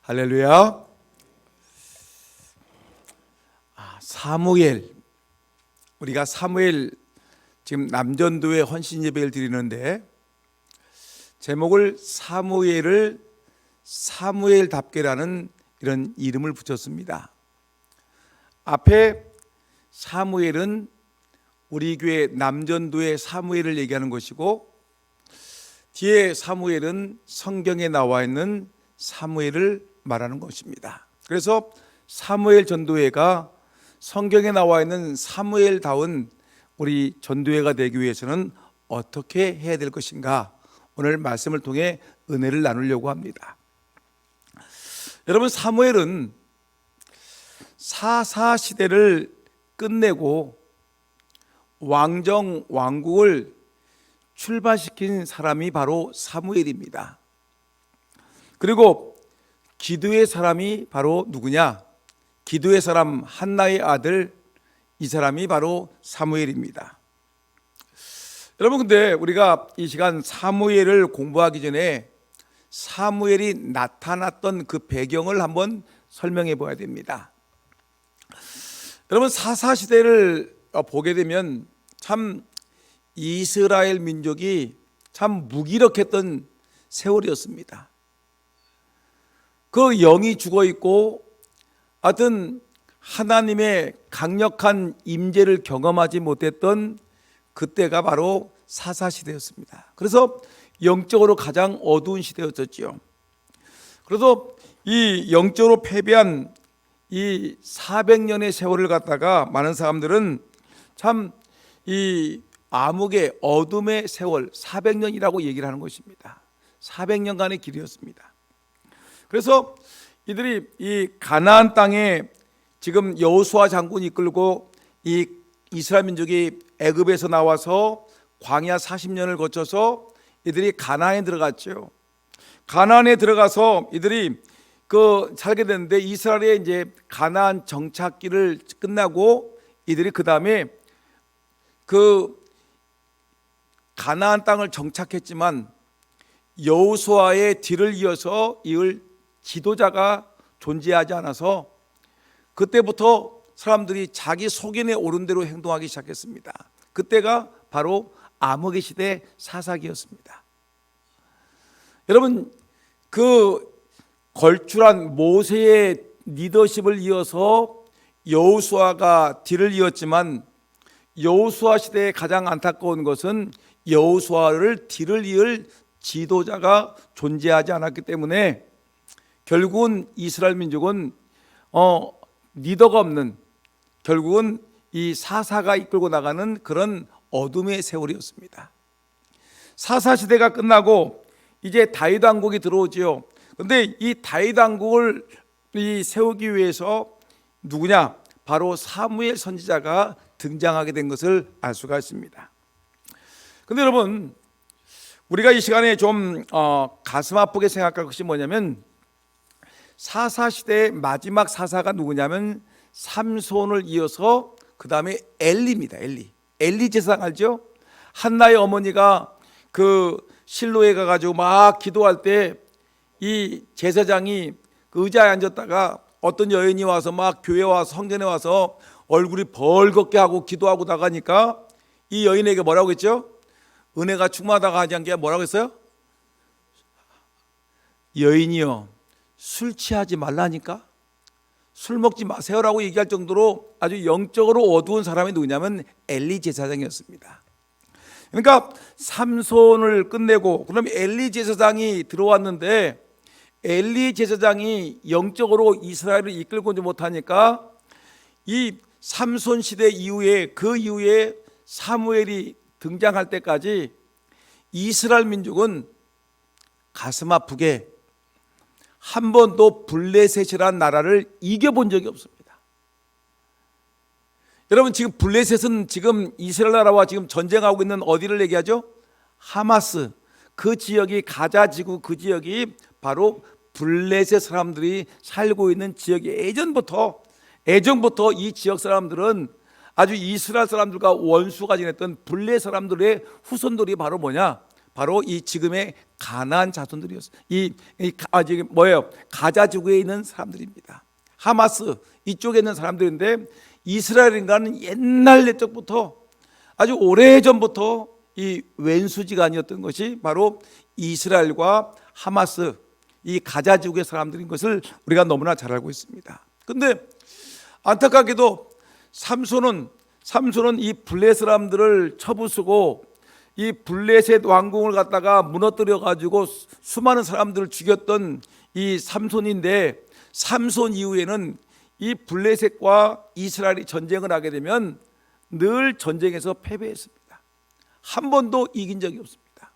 할렐루야. 사무엘, 우리가 사무엘 지금 남전도에 헌신 예배를 드리는데 제목을 사무엘을 사무엘답게라는 이런 이름을 붙였습니다. 앞에 사무엘은 우리 교회 남전도의 사무엘을 얘기하는 것이고, 뒤에 사무엘은 성경에 나와 있는 사무엘을 말하는 것입니다. 그래서 사무엘 전도회가 성경에 나와 있는 사무엘다운 우리 전도회가 되기 위해서는 어떻게 해야 될 것인가, 오늘 말씀을 통해 은혜를 나누려고 합니다. 여러분, 사무엘은 사사 시대를 끝내고 왕국을 출발시킨 사람이 바로 사무엘입니다. 그리고 기드의 사람이 바로 누구냐? 기드의 사람 한나의 아들, 이 사람이 바로 사무엘입니다. 여러분, 근데 우리가 이 시간 사무엘을 공부하기 전에 사무엘이 나타났던 그 배경을 한번 설명해 봐야 됩니다. 여러분, 사사시대를 보게 되면 참 이스라엘 민족이 참 무기력했던 세월이었습니다. 그 영이 죽어 있고 하여튼 하나님의 강력한 임재를 경험하지 못했던 그때가 바로 사사시대였습니다. 그래서 영적으로 가장 어두운 시대였었죠. 그래서 이 영적으로 패배한 이 400년의 세월을 갖다가 많은 사람들은 참 이 암흑의 어둠의 세월 400년이라고 얘기를 하는 것입니다. 400년간의 길이었습니다. 그래서 이들이 이 가나안 땅에 지금 여호수아 장군이 이끌고 이 이스라엘 민족이 애굽에서 나와서 광야 40년을 거쳐서 이들이 가나안에 들어갔죠. 가나안에 들어가서 이들이 살게 됐는데, 이스라엘의 이제 가나안 정착기를 끝나고 이들이 그 다음에 가나안 땅을 정착했지만 여호수아의 뒤를 이어서 이을 지도자가 존재하지 않아서 그때부터 사람들이 자기 속인에 오른 대로 행동하기 시작했습니다. 그때가 바로 암흑의 시대 사사기였습니다. 여러분, 그 걸출한 모세의 리더십을 이어서 여호수아가 뒤를 이었지만, 여호수아 시대에 가장 안타까운 것은 여호수아를 뒤를 이을 지도자가 존재하지 않았기 때문에 결국은 이스라엘 민족은 리더가 없는, 결국은 이 사사가 이끌고 나가는 그런 어둠의 세월이었습니다. 사사 시대가 끝나고 이제 다윗 왕국이 들어오지요. 그런데 이 다윗 왕국을 세우기 위해서 누구냐? 바로 사무엘 선지자가 등장하게 된 것을 알 수가 있습니다. 그런데 여러분, 우리가 이 시간에 좀 가슴 아프게 생각할 것이 뭐냐면, 사사시대의 마지막 사사가 누구냐면 삼손을 이어서 그 다음에 엘리입니다. 엘리 제사장 알죠? 한나의 어머니가 그 실로에 가가지고 막 기도할 때 이 제사장이 그 의자에 앉았다가 어떤 여인이 와서 막 교회 와서 성전에 와서 얼굴이 벌겋게 하고 기도하고 나가니까 이 여인에게 뭐라고 했죠? 은혜가 충만하다가 하지 않게 뭐라고 했어요? 여인이요, 술 취하지 말라니까, 술 먹지 마세요라고 얘기할 정도로 아주 영적으로 어두운 사람이 누구냐면 엘리 제사장이었습니다. 그러니까 삼손을 끝내고 그럼 엘리 제사장이 들어왔는데, 엘리 제사장이 영적으로 이스라엘을 이끌고 오지 못하니까 이 삼손 시대 이후에, 그 이후에 사무엘이 등장할 때까지 이스라엘 민족은 가슴 아프게 한 번도 블레셋이라는 나라를 이겨본 적이 없습니다. 여러분, 지금 블레셋은 지금 이스라엘 나라와 지금 전쟁하고 있는 어디를 얘기하죠? 하마스, 그 지역이, 가자 지구 그 지역이 바로 블레셋 사람들이 살고 있는 지역이 예전부터 이 지역 사람들은 아주 이스라엘 사람들과 원수가 지냈던 블레셋 사람들의 후손들이 바로 뭐냐? 바로 이 지금의 가나안 자손들이었어요. 지금 뭐예요? 가자 지구에 있는 사람들입니다. 하마스 이쪽에 있는 사람들인데, 이스라엘인가는 옛날 옛적부터 아주 오래전부터 이 왼수지간이었던 것이 바로 이스라엘과 하마스, 이 가자 지구의 사람들인 것을 우리가 너무나 잘 알고 있습니다. 근데 안타깝게도 삼손은 이 블레셋 사람들을 쳐부수고 이 블레셋 왕궁을 갖다가 무너뜨려 가지고 수많은 사람들을 죽였던 이 삼손인데, 삼손 이후에는 이 블레셋과 이스라엘이 전쟁을 하게 되면 늘 전쟁에서 패배했습니다. 한 번도 이긴 적이 없습니다.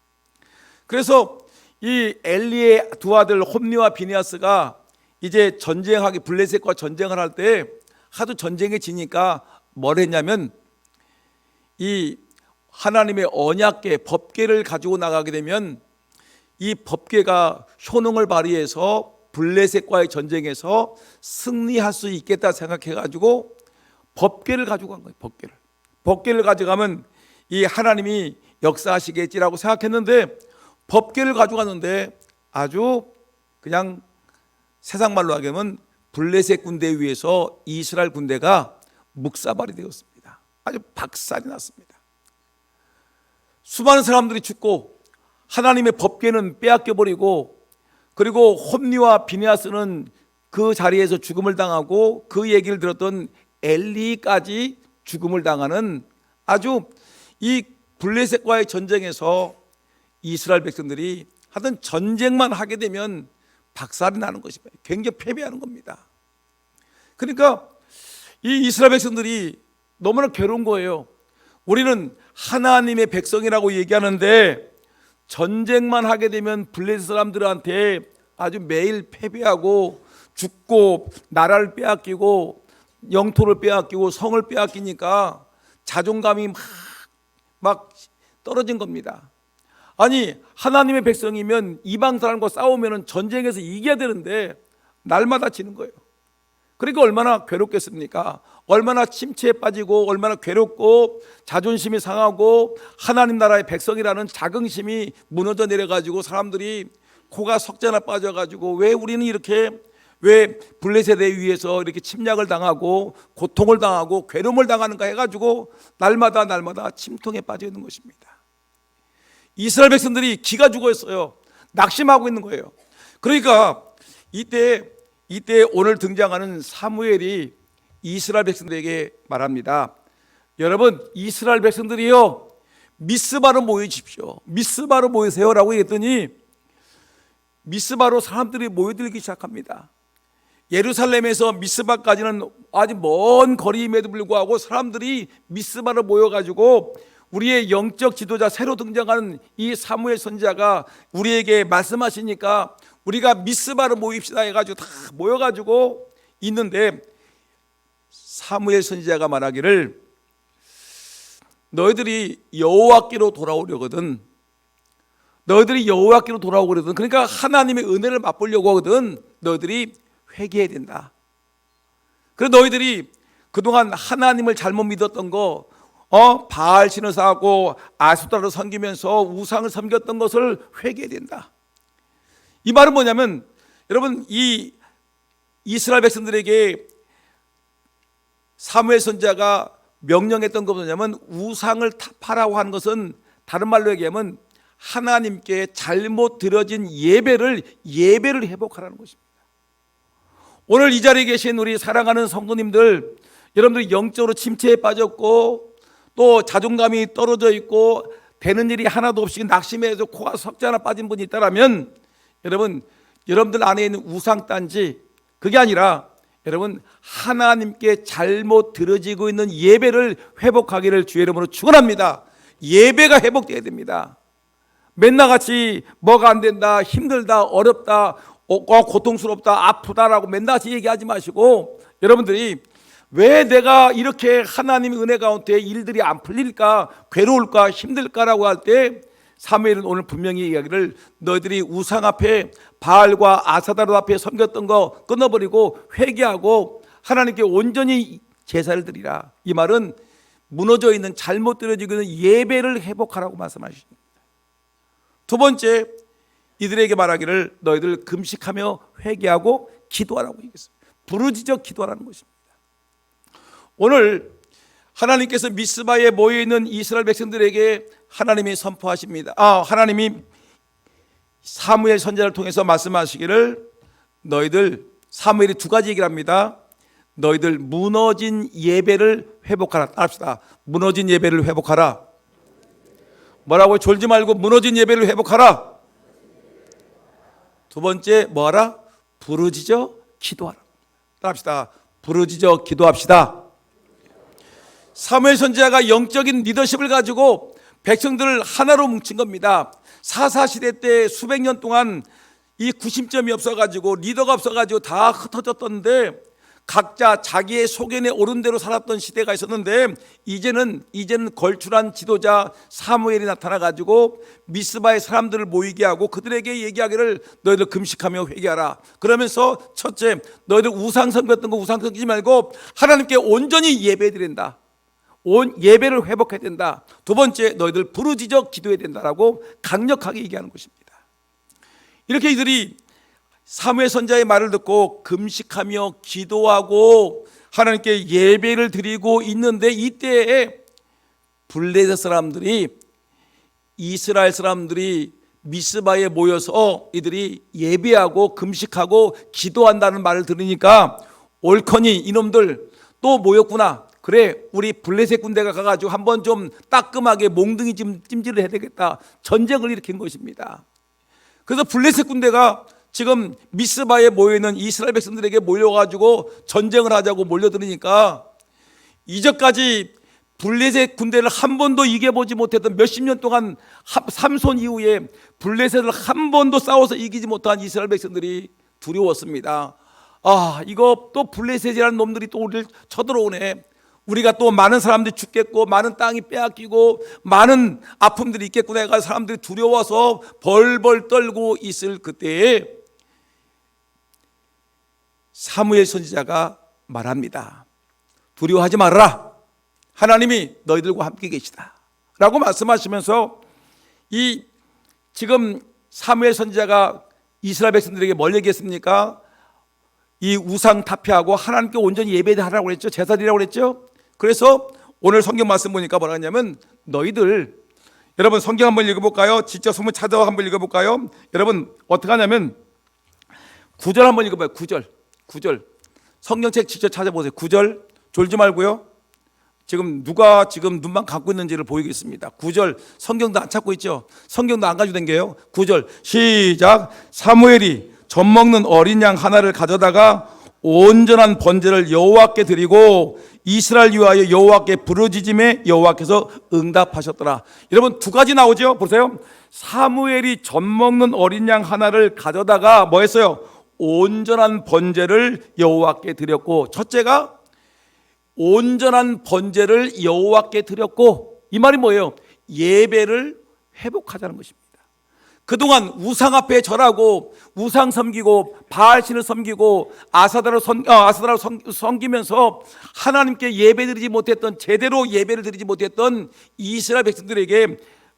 그래서 이 엘리의 두 아들 홈리와 비니아스가 이제 블레셋과 전쟁을 할 때 하도 전쟁에 지니까 뭘 했냐면, 이 하나님의 언약궤, 법궤를 가지고 나가게 되면 이 법궤가 효능을 발휘해서 블레셋과의 전쟁에서 승리할 수 있겠다 생각해 가지고 법궤를 가지고 간 거예요. 법궤를 가져가면 이 하나님이 역사하시겠지라고 생각했는데, 법궤를 가져갔는데 아주 그냥 세상 말로 하면 블레셋 군대 위에서 이스라엘 군대가 묵사발이 되었습니다. 아주 박살이 났습니다. 수많은 사람들이 죽고 하나님의 법궤는 빼앗겨 버리고, 그리고 홈리와 비니아스는 그 자리에서 죽음을 당하고, 그 얘기를 들었던 엘리까지 죽음을 당하는, 아주 이 블레셋과의 전쟁에서 이스라엘 백성들이 하여튼 전쟁만 하게 되면 박살이 나는 것입니다. 굉장히 패배하는 겁니다. 그러니까 이 이스라엘 백성들이 너무나 괴로운 거예요. 우리는 하나님의 백성이라고 얘기하는데 전쟁만 하게 되면 블레셋 사람들한테 아주 매일 패배하고 죽고, 나라를 빼앗기고 영토를 빼앗기고 성을 빼앗기니까 자존감이 막 떨어진 겁니다. 아니, 하나님의 백성이면 이방 사람과 싸우면 전쟁에서 이겨야 되는데 날마다 지는 거예요. 그러니까 얼마나 괴롭겠습니까? 얼마나 침체에 빠지고, 얼마나 괴롭고 자존심이 상하고, 하나님 나라의 백성이라는 자긍심이 무너져 내려가지고 사람들이 코가 석자나 빠져가지고, 왜 우리는 왜 블레셋에 의해서 이렇게 침략을 당하고 고통을 당하고 괴로움을 당하는가 해가지고 날마다 침통에 빠져 있는 것입니다. 이스라엘 백성들이 기가 죽어 있어요. 낙심하고 있는 거예요. 그러니까 이때 오늘 등장하는 사무엘이 이스라엘 백성들에게 말합니다. 여러분, 이스라엘 백성들이요, 미스바로 모이십시오. 미스바로 모이세요라고 했더니 미스바로 사람들이 모여들기 시작합니다. 예루살렘에서 미스바까지는 아주 먼 거리임에도 불구하고 사람들이 미스바로 모여가지고 우리의 영적 지도자, 새로 등장하는 이 사무엘 선지자가 우리에게 말씀하시니까 우리가 미스바로 모입시다 해가지고 다 모여가지고 있는데, 사무엘 선지자가 말하기를 너희들이 여호와께로 돌아오려거든. 그러니까 하나님의 은혜를 맛보려고 하거든. 너희들이 회개해야 된다. 그래서 너희들이 그동안 하나님을 잘못 믿었던 거, 바알 신을 쌓고 아스타를 섬기면서 우상을 섬겼던 것을 회개해야 된다. 이 말은 뭐냐면, 여러분, 이 이스라엘 백성들에게 사무엘 선지자가 명령했던 것 뭐냐면, 우상을 타파라고 하는 것은 다른 말로 얘기하면 하나님께 잘못 드려진 예배를 회복하라는 것입니다. 오늘 이 자리에 계신 우리 사랑하는 성도님들, 여러분들이 영적으로 침체에 빠졌고 또 자존감이 떨어져 있고 되는 일이 하나도 없이 낙심해서 코가 석자나 빠진 분이 있다면, 여러분들 안에 있는 우상단지, 그게 아니라 여러분, 하나님께 잘못 드려지고 있는 예배를 회복하기를 주의 이름으로 축원합니다. 예배가 회복돼야 됩니다. 맨날 같이 뭐가 안 된다, 힘들다, 어렵다, 고통스럽다, 아프다라고 맨날 같이 얘기하지 마시고, 여러분들이 왜 내가 이렇게 하나님의 은혜 가운데 일들이 안 풀릴까, 괴로울까, 힘들까라고 할 때 사무엘은 오늘 분명히 이야기를, 너희들이 우상 앞에 바알과 아사다로 앞에 섬겼던 거 끊어버리고 회개하고 하나님께 온전히 제사를 드리라. 이 말은 무너져 있는, 잘못 드려지고 있는 예배를 회복하라고 말씀하십니다. 두 번째, 이들에게 말하기를 너희들 금식하며 회개하고 기도하라고 얘기했어요. 부르짖어 기도하라는 것입니다. 오늘 하나님께서 미스바에 모여있는 이스라엘 백성들에게 하나님이 선포하십니다. 하나님이 사무엘 선지자를 통해서 말씀하시기를 너희들, 사무엘이 두 가지 얘기를 합니다. 너희들 무너진 예배를 회복하라. 따라합시다. 무너진 예배를 회복하라. 뭐라고요? 졸지 말고 무너진 예배를 회복하라. 두 번째 뭐하라? 부르짖어 기도하라. 따라합시다. 부르짖어 기도합시다. 사무엘 선지자가 영적인 리더십을 가지고 백성들을 하나로 뭉친 겁니다. 사사시대 때 수백 년 동안 이 구심점이 없어가지고 리더가 없어가지고 다 흩어졌던데 각자 자기의 소견에 옳은 대로 살았던 시대가 있었는데 이제는 걸출한 지도자 사무엘이 나타나가지고 미스바의 사람들을 모이게 하고 그들에게 얘기하기를 너희들 금식하며 회개하라. 그러면서 첫째, 너희들 우상 섬겼던 거 우상 섬기지 말고 하나님께 온전히 예배드린다. 예배를 회복해야 된다. 두 번째, 너희들 부르짖어 기도해야 된다라고 강력하게 얘기하는 것입니다. 이렇게 이들이 사무엘 선지자의 말을 듣고 금식하며 기도하고 하나님께 예배를 드리고 있는데 이때에 블레셋 사람들이, 이스라엘 사람들이 미스바에 모여서 이들이 예배하고 금식하고 기도한다는 말을 들으니까 옳거니 이놈들 또 모였구나. 그래, 우리 블레셋 군대가 가가지고 한번 좀 따끔하게 몽둥이 찜질을 해야 되겠다. 전쟁을 일으킨 것입니다. 그래서 블레셋 군대가 지금 미스바에 모여있는 이스라엘 백성들에게 몰려가지고 전쟁을 하자고 몰려들으니까 이전까지 블레셋 군대를 한 번도 이겨보지 못했던 몇십 년 동안 삼손 이후에 블레셋을 한 번도 싸워서 이기지 못한 이스라엘 백성들이 두려웠습니다. 이거 또 블레셋이라는 놈들이 또 우리를 쳐들어오네. 우리가 또 많은 사람들이 죽겠고 많은 땅이 빼앗기고 많은 아픔들이 있겠구나 해가 사람들이 두려워서 벌벌 떨고 있을 그때에 사무엘 선지자가 말합니다. 두려워하지 말아라. 하나님이 너희들과 함께 계시다 라고 말씀하시면서 이 지금 사무엘 선지자가 이스라엘 백성들에게 뭘 얘기했습니까? 이 우상 타폐하고 하나님께 온전히 예배하라고 그랬죠. 제사드리라고 그랬죠. 그래서 오늘 성경 말씀 보니까 뭐라 하냐면 너희들, 여러분 성경 한번 읽어볼까요? 직접 소문 찾아와 한번 읽어볼까요? 여러분 어떻게 하냐면 9절 한번 읽어봐요. 9절 성경책 직접 찾아보세요. 9절 졸지 말고요. 지금 누가 지금 눈만 감고 있는지를 보이겠습니다. 9절 성경도 안 찾고 있죠. 성경도 안 가지고 댕겨요. 9절 시작. 사무엘이 젖먹는 어린 양 하나를 가져다가 온전한 번제를 여호와께 드리고 이스라엘 위하여 여호와께 부르짖음에 여호와께서 응답하셨더라. 여러분 두 가지 나오죠. 보세요. 사무엘이 젖먹는 어린 양 하나를 가져다가 뭐 했어요? 온전한 번제를 여호와께 드렸고, 첫째가 온전한 번제를 여호와께 드렸고, 이 말이 뭐예요? 예배를 회복하자는 것입니다. 그동안 우상 앞에 절하고 우상 섬기고 바알신을 섬기고 아사다를 섬기면서 하나님께 예배드리지 못했던, 제대로 예배를 드리지 못했던 이스라엘 백성들에게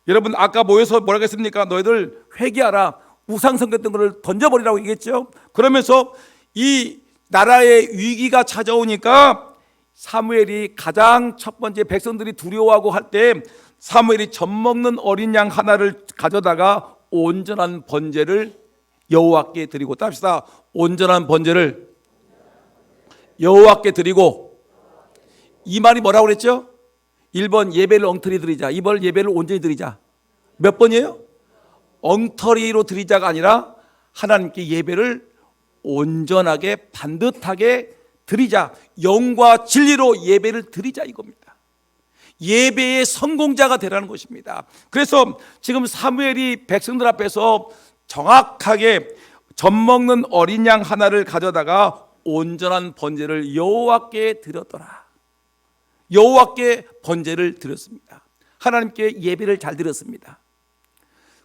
여러분 아까 모여서 뭐라고 했습니까? 너희들 회개하라. 우상 섬겼던 것을 던져버리라고 얘기했죠. 그러면서 이 나라의 위기가 찾아오니까 사무엘이 가장 첫 번째 백성들이 두려워하고 할 때 사무엘이 젖먹는 어린 양 하나를 가져다가 온전한 번제를 여호와께 드리고, 따릅시다. 온전한 번제를 여호와께 드리고. 이 말이 뭐라고 그랬죠? 1번 예배를 엉터리 드리자, 2번 예배를 온전히 드리자. 몇 번이에요? 엉터리로 드리자가 아니라 하나님께 예배를 온전하게 반듯하게 드리자, 영과 진리로 예배를 드리자 이겁니다. 예배의 성공자가 되라는 것입니다. 그래서 지금 사무엘이 백성들 앞에서 정확하게 젖먹는 어린 양 하나를 가져다가 온전한 번제를 여호와께 드렸더라. 여호와께 번제를 드렸습니다. 하나님께 예배를 잘 드렸습니다.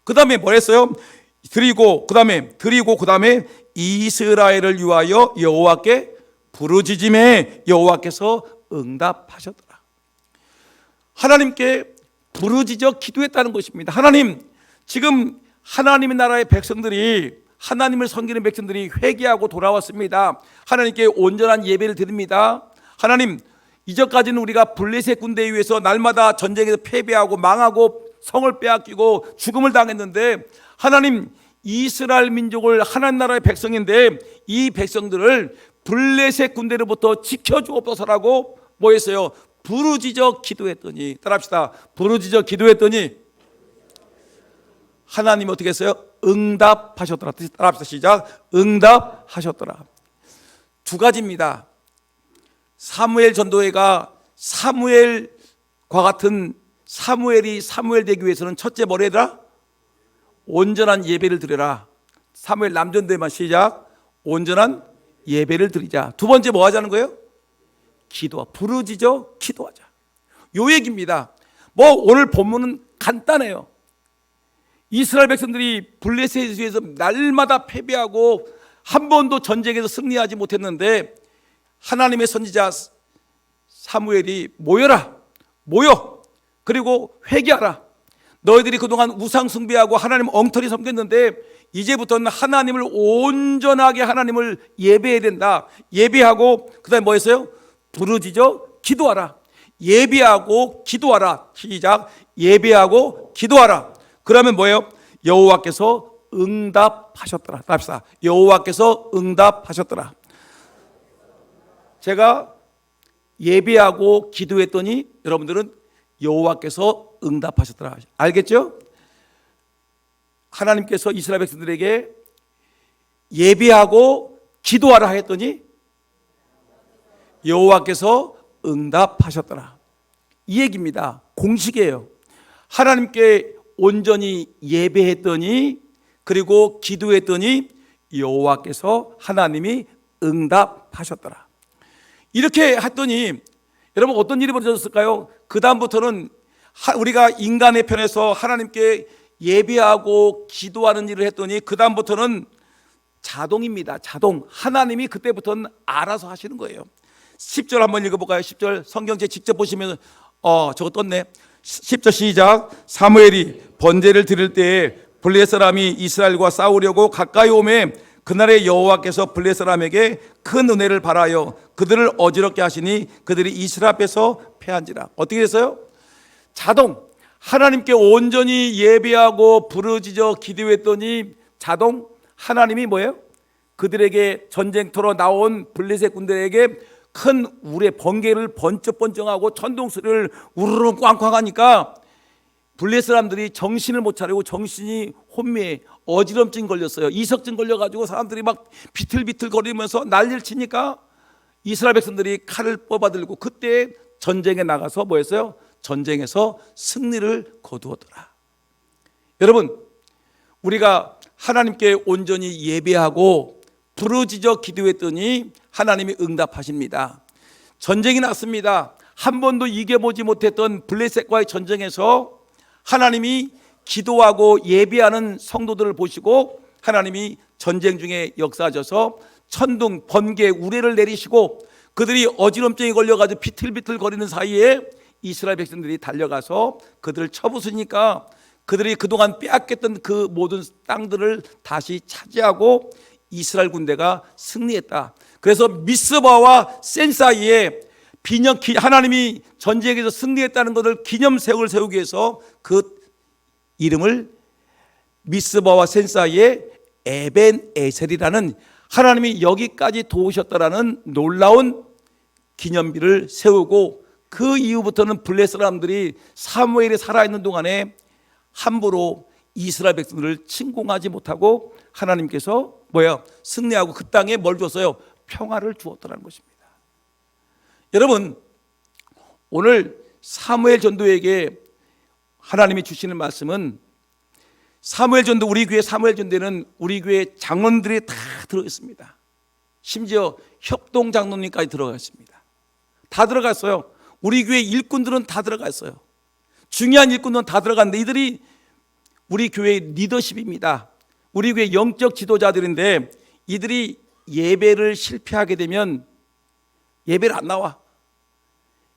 그 다음에 뭐 했어요? 드리고 그 다음에 이스라엘을 위하여 여호와께 부르짖음에 여호와께서 응답하셨더라. 하나님께 부르짖어 기도했다는 것입니다. 하나님, 지금 하나님의 나라의 백성들이, 하나님을 섬기는 백성들이 회개하고 돌아왔습니다. 하나님께 온전한 예배를 드립니다. 하나님, 이전까지는 우리가 블레셋 군대에 의해서 날마다 전쟁에서 패배하고 망하고 성을 빼앗기고 죽음을 당했는데, 하나님, 이스라엘 민족을 하나님 나라의 백성인데 이 백성들을 블레셋 군대로부터 지켜주옵소서라고 뭐 했어요? 부르짖어 기도했더니, 따라합시다. 부르짖어 기도했더니 하나님 어떻게 했어요? 응답하셨더라. 따라합시다. 시작. 응답하셨더라. 두 가지입니다. 사무엘 전도회가 사무엘과 같은 사무엘이 사무엘 되기 위해서는 첫째 뭐라 해라? 온전한 예배를 드려라. 사무엘 남전도회만 시작. 온전한 예배를 드리자. 두 번째 뭐 하자는 거예요? 기도하. 부르짖어 기도하자. 요 얘기입니다. 뭐 오늘 본문은 간단해요. 이스라엘 백성들이 블레셋에 의해서 날마다 패배하고 한 번도 전쟁에서 승리하지 못했는데 하나님의 선지자 사무엘이 모여라, 모여, 그리고 회개하라. 너희들이 그동안 우상 숭배하고 하나님 엉터리 섬겼는데 이제부터는 하나님을 온전하게 하나님을 예배해야 된다. 예배하고 그다음에 뭐 했어요? 부르짖어 기도하라. 예배하고 기도하라. 시작. 예배하고 기도하라. 그러면 뭐예요? 여호와께서 응답하셨더라. 답시다. 여호와께서 응답하셨더라. 제가 예배하고 기도했더니 여러분들은 여호와께서 응답하셨더라. 알겠죠? 하나님께서 이스라엘 백성들에게 예배하고 기도하라 했더니 여호와께서 응답하셨더라. 이 얘기입니다. 공식이에요. 하나님께 온전히 예배했더니 그리고 기도했더니 여호와께서 하나님이 응답하셨더라. 이렇게 했더니 여러분 어떤 일이 벌어졌을까요? 그 다음부터는 우리가 인간의 편에서 하나님께 예배하고 기도하는 일을 했더니 그 다음부터는 자동입니다. 자동. 하나님이 그때부터는 알아서 하시는 거예요. 10절 한번 읽어볼까요? 10절 성경제 직접 보시면 저거 떴네. 10절 시작. 사무엘이 번제를 드릴 때에 블레셋 사람이 이스라엘과 싸우려고 가까이 오매 그날에 여호와께서 블레셋 사람에게 큰 은혜를 바라여 그들을 어지럽게 하시니 그들이 이스라엘 앞에서 패한지라. 어떻게 됐어요? 자동. 하나님께 온전히 예배하고 부르짖어 기도했더니 자동 하나님이 뭐예요? 그들에게 전쟁터로 나온 블레셋 군대에게 큰 우레 번개를 번쩍번쩍하고 천둥소리를 우르르 꽝꽝 하니까 블레셋 사람들이 정신을 못 차리고 정신이 혼미해 어지럼증 걸렸어요. 이석증 걸려가지고 사람들이 막 비틀비틀 거리면서 난리를 치니까 이스라엘 백성들이 칼을 뽑아들고 그때 전쟁에 나가서 뭐 했어요? 전쟁에서 승리를 거두었더라. 여러분, 우리가 하나님께 온전히 예배하고 부르짖어 기도했더니 하나님이 응답하십니다. 전쟁이 났습니다. 한 번도 이겨보지 못했던 블레셋과의 전쟁에서 하나님이 기도하고 예배하는 성도들을 보시고 하나님이 전쟁 중에 역사하셔서 천둥, 번개, 우레를 내리시고 그들이 어지럼증에 걸려가지고 비틀비틀 거리는 사이에 이스라엘 백성들이 달려가서 그들을 쳐부수니까 그들이 그동안 빼앗겼던 그 모든 땅들을 다시 차지하고 이스라엘 군대가 승리했다. 그래서 미스바와 센 사이에 하나님이 전쟁에서 승리했다는 것을 기념색을 세우기 위해서 그 이름을 미스바와 센 사이에 에벤에셀이라는 하나님이 여기까지 도우셨다라는 놀라운 기념비를 세우고 그 이후부터는 블레셋 사람들이 사무엘이 살아있는 동안에 함부로 이스라엘 백성들을 침공하지 못하고 하나님께서 승리하고 그 땅에 뭘 줬어요? 평화를 주었다는 것입니다. 여러분, 오늘 사무엘 전도에게 하나님이 주시는 말씀은 사무엘 전도, 우리 교회 사무엘 전도에는 우리 교회 장로들이 다 들어있습니다. 심지어 협동 장로님까지 들어가 있습니다. 다 들어갔어요. 우리 교회 일꾼들은 다 들어가 있어요. 중요한 일꾼들은 다 들어갔는데 이들이 우리 교회의 리더십입니다. 우리 교회 영적 지도자들인데 이들이 예배를 실패하게 되면 예배를 안 나와.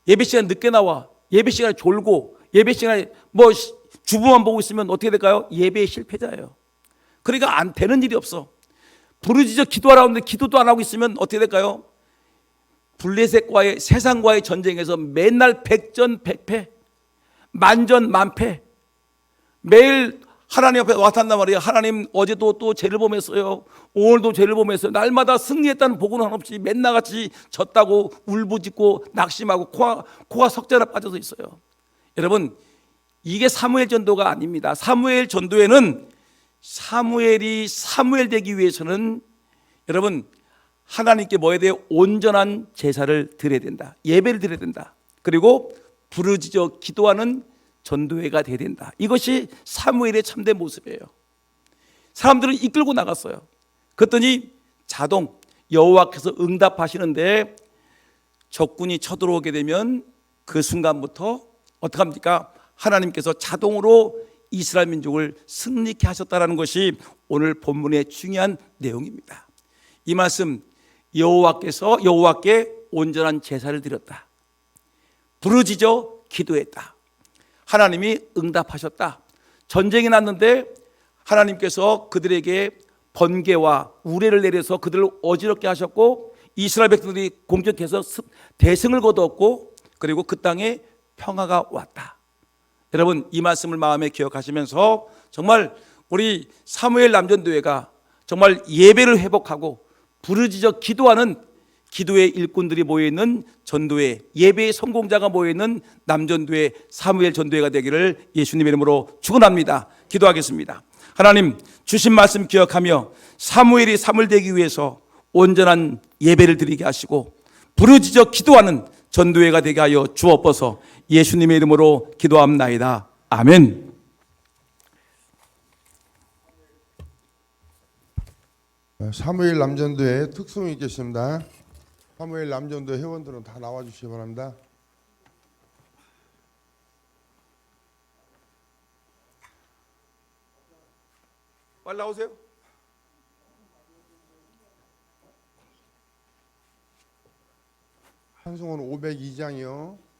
예배 시간 늦게 나와. 예배 시간에 졸고 예배 시간에 주부만 보고 있으면 어떻게 될까요? 예배의 실패자예요. 그러니까 안 되는 일이 없어. 부르짖어 기도하라고 하는데 기도도 안 하고 있으면 어떻게 될까요? 블레셋과의 세상과의 전쟁에서 맨날 백전백패, 만전만패. 매일 하나님 앞에 와탄단 말이에요. 하나님 어제도 또 죄를 범했어요. 오늘도 죄를 범했어요. 날마다 승리했다는 보고는 없이 맨날 같이 졌다고 울부짖고 낙심하고 코가 석자나 빠져서 있어요. 여러분, 이게 사무엘 전도가 아닙니다. 사무엘 전도에는 사무엘이 사무엘 되기 위해서는 여러분 하나님께 뭐에 대해 온전한 제사를 드려야 된다. 예배를 드려야 된다. 그리고 부르짖어 기도하는 전도회가 돼야 된다. 이것이 사무엘의 참된 모습이에요. 사람들은 이끌고 나갔어요. 그랬더니 자동 여호와께서 응답하시는데 적군이 쳐들어오게 되면 그 순간부터 어떻게 합니까? 하나님께서 자동으로 이스라엘 민족을 승리케 하셨다는 것이 오늘 본문의 중요한 내용입니다. 이 말씀, 여호와께 온전한 제사를 드렸다. 부르짖어 기도했다. 하나님이 응답하셨다. 전쟁이 났는데 하나님께서 그들에게 번개와 우레를 내려서 그들을 어지럽게 하셨고 이스라엘 백성들이 공격해서 대승을 거두었고 그리고 그 땅에 평화가 왔다. 여러분, 이 말씀을 마음에 기억하시면서 정말 우리 사무엘 남전도회가 정말 예배를 회복하고 부르짖어 기도하는 기도의 일꾼들이 모여있는 전도회, 예배의 성공자가 모여있는 남전도회, 사무엘 전도회가 되기를 예수님의 이름으로 축원합니다. 기도하겠습니다. 하나님, 주신 말씀 기억하며 사무엘이 사무엘 되기 위해서 온전한 예배를 드리게 하시고 부르짖어 기도하는 전도회가 되게 하여 주옵소서. 예수님의 이름으로 기도합나이다. 아멘. 사무엘 남전도에 특송이 있겠습니다. 사무엘 남전도 회원들은 다 나와주시기 바랍니다. 빨리 나오세요. 찬송은 502장이요.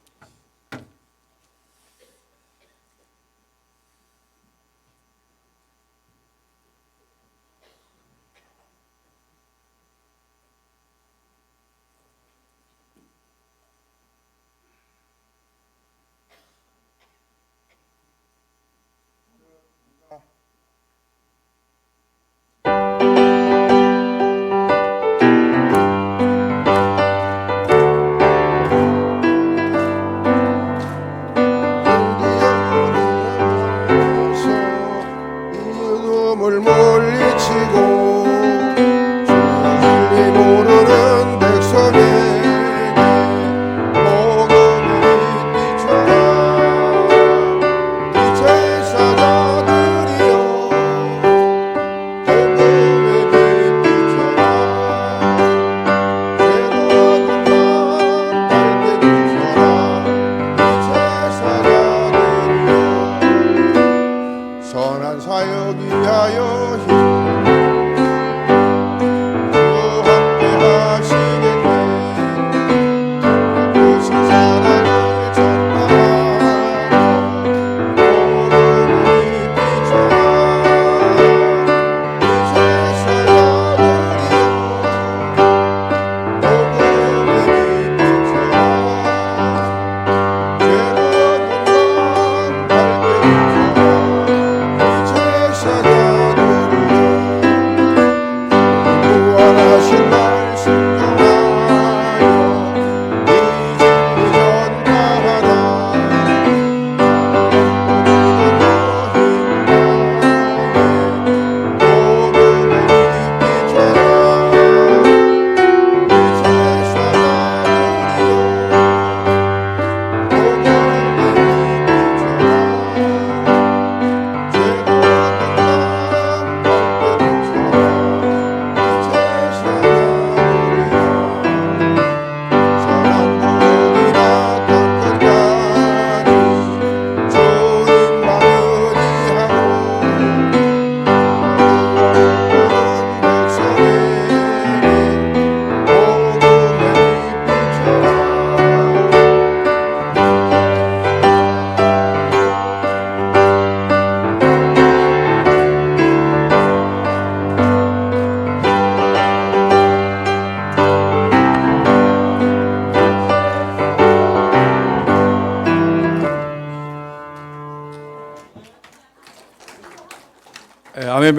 아멘.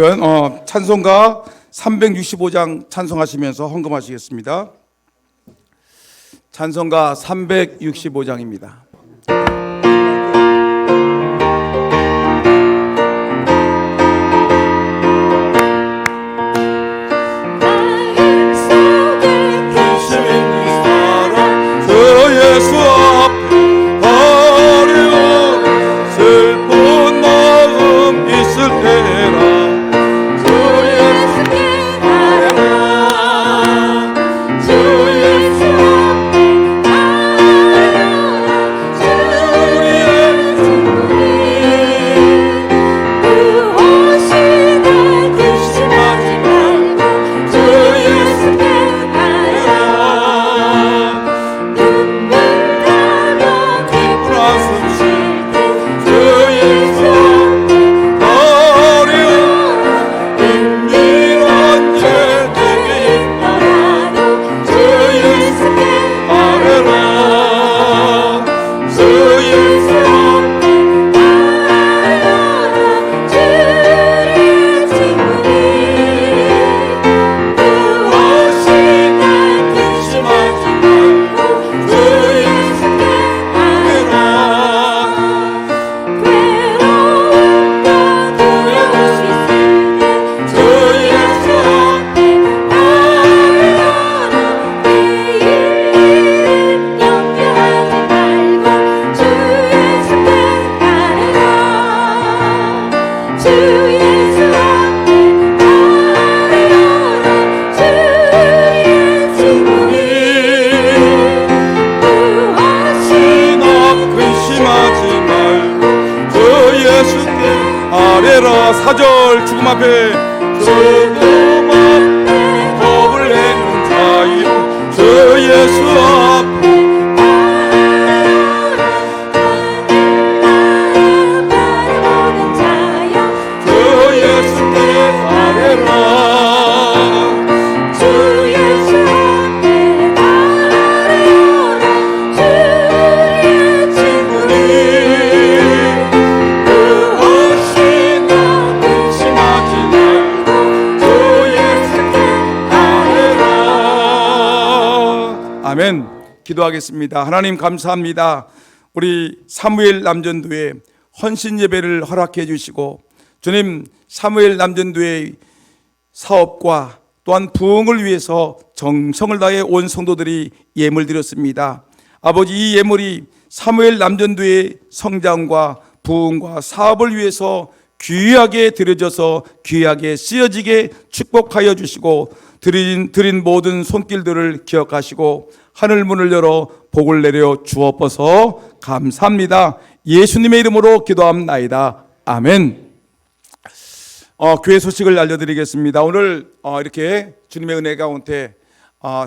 찬송가 365장 찬송하시면서 헌금하시겠습니다. 찬송가 365장입니다. 사절 죽음 앞에 겁을 내는 자여 주 예수 앞에 주 예수께 아뢰라 주 예수 앞에 아뢰라 주의 친구니 아멘. 기도하겠습니다. 하나님 감사합니다. 우리 사무엘 남전도회 헌신 예배를 허락해 주시고 주님 사무엘 남전도회 사업과 또한 부흥을 위해서 정성을 다해 온 성도들이 예물 드렸습니다. 아버지 이 예물이 사무엘 남전도회 성장과 부흥과 사업을 위해서 귀하게 드려져서 귀하게 쓰여지게 축복하여 주시고 드린 모든 손길들을 기억하시고 하늘 문을 열어 복을 내려 주옵소서. 감사합니다. 예수님의 이름으로 기도합나이다. 아멘. 교회 소식을 알려드리겠습니다. 오늘 이렇게 주님의 은혜 가운데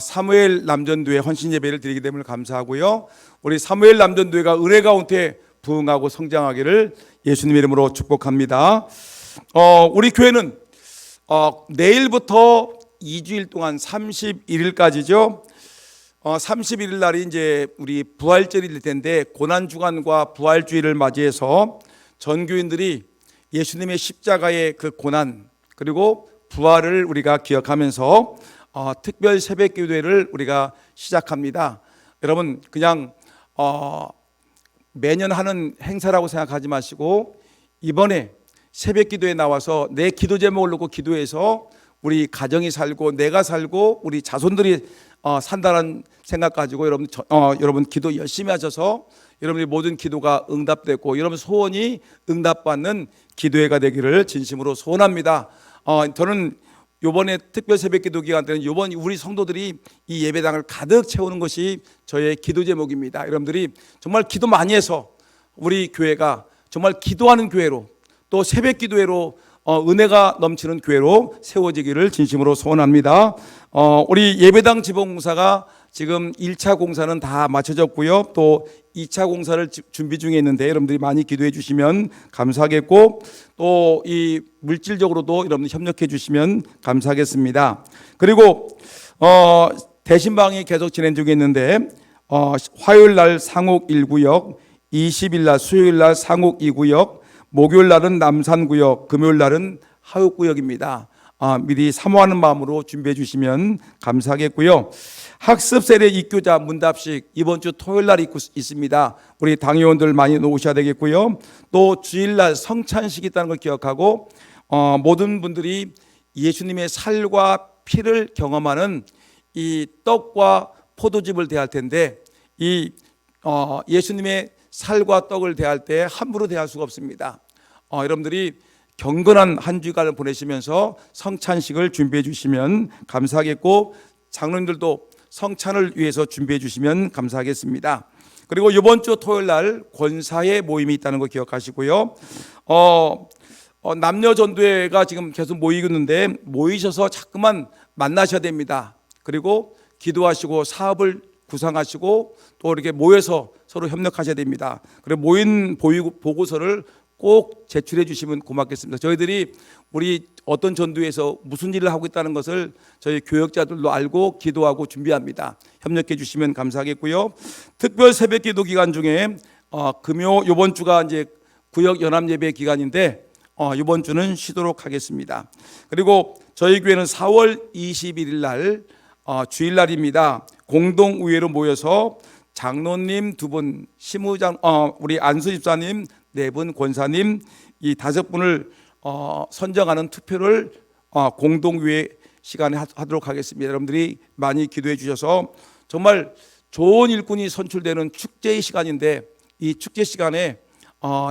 사무엘 남전도회 헌신 예배를 드리게 됨을 감사하고요. 우리 사무엘 남전도회가 은혜 가운데 부흥하고 성장하기를 예수님의 이름으로 축복합니다. 우리 교회는 내일부터 2주일 동안 31일까지죠. 31일 날이 이제 우리 부활절일 텐데 고난주간과 부활주일을 맞이해서 전 교인들이 예수님의 십자가의 그 고난 그리고 부활을 우리가 기억하면서 특별 새벽 기도회를 우리가 시작합니다. 여러분 그냥 매년 하는 행사라고 생각하지 마시고 이번에 새벽 기도에 나와서 내 기도 제목을 놓고 기도해서 우리 가정이 살고 내가 살고 우리 자손들이 산다는 생각 가지고 여러분 기도 열심히 하셔서 여러분의 모든 기도가 응답되고 여러분 소원이 응답받는 기도회가 되기를 진심으로 소원합니다. 저는 이번에 특별 새벽 기도 기간 때는 이번 우리 성도들이 이 예배당을 가득 채우는 것이 저의 기도 제목입니다. 여러분들이 정말 기도 많이 해서 우리 교회가 정말 기도하는 교회로 또 새벽 기도회로 은혜가 넘치는 교회로 세워지기를 진심으로 소원합니다. 우리 예배당 지붕공사가 지금 1차 공사는 다 마쳐졌고요. 또 2차 공사를 준비 중에 있는데 여러분들이 많이 기도해 주시면 감사하겠고 또 이 물질적으로도 여러분들 협력해 주시면 감사하겠습니다. 그리고 대신방이 계속 진행 중에 있는데 화요일 날 상옥 1구역, 20일 날 수요일 날 상옥 2구역, 목요일 날은 남산구역, 금요일 날은 하육구역입니다. 미리 사모하는 마음으로 준비해 주시면 감사하겠고요. 학습 세례 입교자 문답식 이번 주 토요일 날 있습니다. 우리 당회원들 많이 오셔야 되겠고요. 또 주일날 성찬식이 있다는 걸 기억하고 모든 분들이 예수님의 살과 피를 경험하는 이 떡과 포도즙을 대할 텐데 이 예수님의 살과 떡을 대할 때 함부로 대할 수가 없습니다. 여러분들이 경건한 한 주간을 보내시면서 성찬식을 준비해 주시면 감사하겠고 장로님들도 성찬을 위해서 준비해 주시면 감사하겠습니다. 그리고 이번 주 토요일 날 권사의 모임이 있다는 거 기억하시고요. 남녀 전도회가 지금 계속 모이고 있는데 모이셔서 자꾸만 만나셔야 됩니다. 그리고 기도하시고 사업을 구상하시고 또 이렇게 모여서 서로 협력하셔야 됩니다. 그리고 모인 보고서를 꼭 제출해 주시면 고맙겠습니다. 저희들이 우리 어떤 전도에서 무슨 일을 하고 있다는 것을 저희 교역자들도 알고 기도하고 준비합니다. 협력해 주시면 감사하겠고요. 특별 새벽 기도 기간 중에 금요 이번 주가 이제 구역 연합 예배 기간인데 이번 주는 쉬도록 하겠습니다. 그리고 저희 교회는 4월 21일 날 주일날입니다. 공동의회로 모여서 장로님 2분, 시무장 우리 안수 집사님 4분, 권사님 이 5분을 선정하는 투표를 공동의회 시간에 하도록 하겠습니다. 여러분들이 많이 기도해 주셔서 정말 좋은 일꾼이 선출되는 축제의 시간인데 이 축제 시간에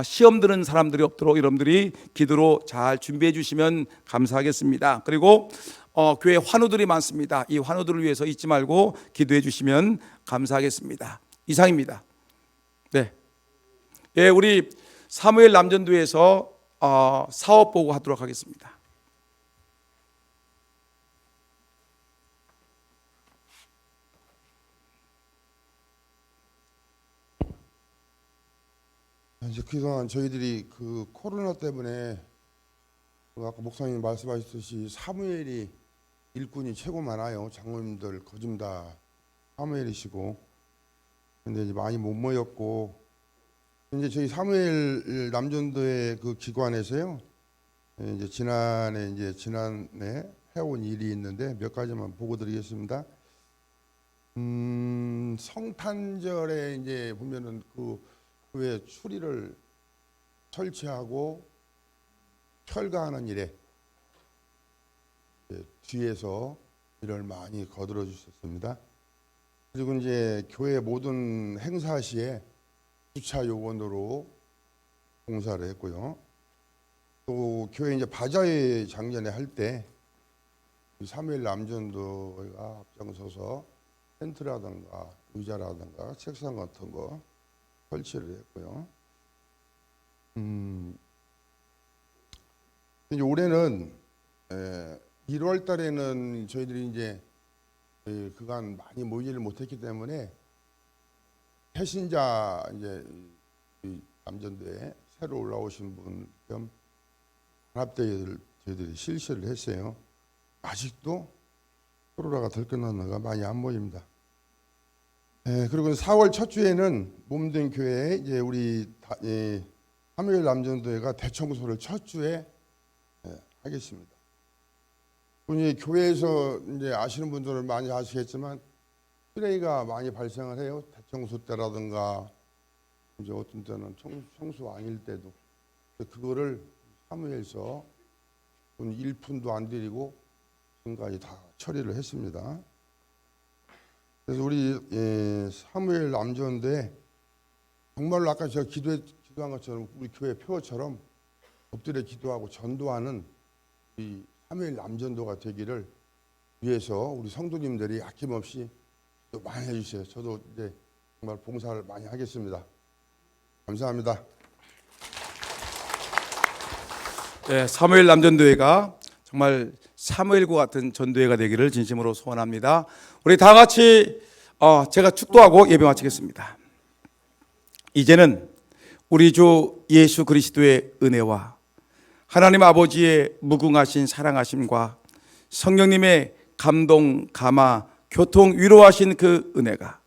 시험 드는 사람들이 없도록 여러분들이 기도로 잘 준비해 주시면 감사하겠습니다. 그리고 교회 환우들이 많습니다. 이 환우들을 위해서 잊지 말고 기도해 주시면 감사하겠습니다. 이상입니다. 네, 우리 사무엘 남전도에서 사업 보고 하도록 하겠습니다. 이제 그동안 저희들이 그 코로나 때문에 아까 목사님 말씀하셨듯이 사무엘이 일꾼이 최고 많아요. 장로님들 거진 다 사무엘이시고, 근데 이제 많이 못 모였고, 이제 저희 사무엘 남전도의 그 기관에서요, 이제 지난해 해온 일이 있는데 몇 가지만 보고 드리겠습니다. 성탄절에 이제 보면은 그 교회 추리를 설치하고 철거하는 일에 뒤에서 일을 많이 거들어 주셨습니다. 그리고 이제 교회 모든 행사 시에 주차 요원으로 봉사를 했고요. 또 교회 이제 바자회 작년에 할 때 사무엘 남전도가 앞장서서 텐트라든가 의자라든가 책상 같은 거 설치를 했고요. 이제 올해는 1월 달에는 저희들이 이제 그간 많이 모이지를 못했기 때문에 해신자 이제 남전도에 새로 올라오신 분 겸 단합대회를 저희들이 실시를 했어요. 아직도 코로나가 덜 끝났는가 많이 안 모입니다. 그리고 4월 첫 주에는 몸된 교회에 이제 우리 사무엘 남전도회가 대청소를 첫 주에 하겠습니다. 우리 교회에서 이제 아시는 분들은 많이 아시겠지만 쓰레기가 많이 발생을 해요. 대청소 때라든가 이제 어떤 때는 청소 아닐 때도 그거를 사무엘서 돈 1푼도 안 들이고 지금까지 다 처리를 했습니다. 그래서 우리 사무엘 남전도에 정말로 아까 제가 기도한 것처럼 우리 교회 표어처럼 엎드려 기도하고 전도하는 이 사무엘 남전도가 되기를 위해서 우리 성도님들이 아낌없이 또 많이 해주세요. 저도 이제 정말 봉사를 많이 하겠습니다. 감사합니다. 네, 사무엘 남전도회가 정말 사무엘과 같은 전도회가 되기를 진심으로 소원합니다. 우리 다 같이 제가 축도하고 예배 마치겠습니다. 이제는 우리 주 예수 그리스도의 은혜와 하나님 아버지의 무궁하신 사랑하심과 성령님의 감동, 감화, 교통, 위로하신 그 은혜가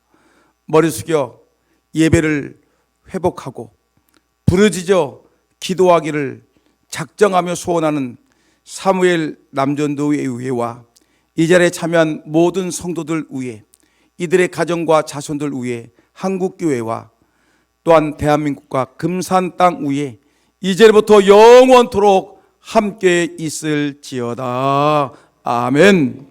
머리 숙여 예배를 회복하고 부르짖어 기도하기를 작정하며 소원하는 사무엘 남전도의 의회와 이 자리에 참여한 모든 성도들 위해, 이들의 가정과 자손들 위해, 한국교회와 또한 대한민국과 금산 땅 위에 이제부터 영원토록 함께 있을지어다. 아멘.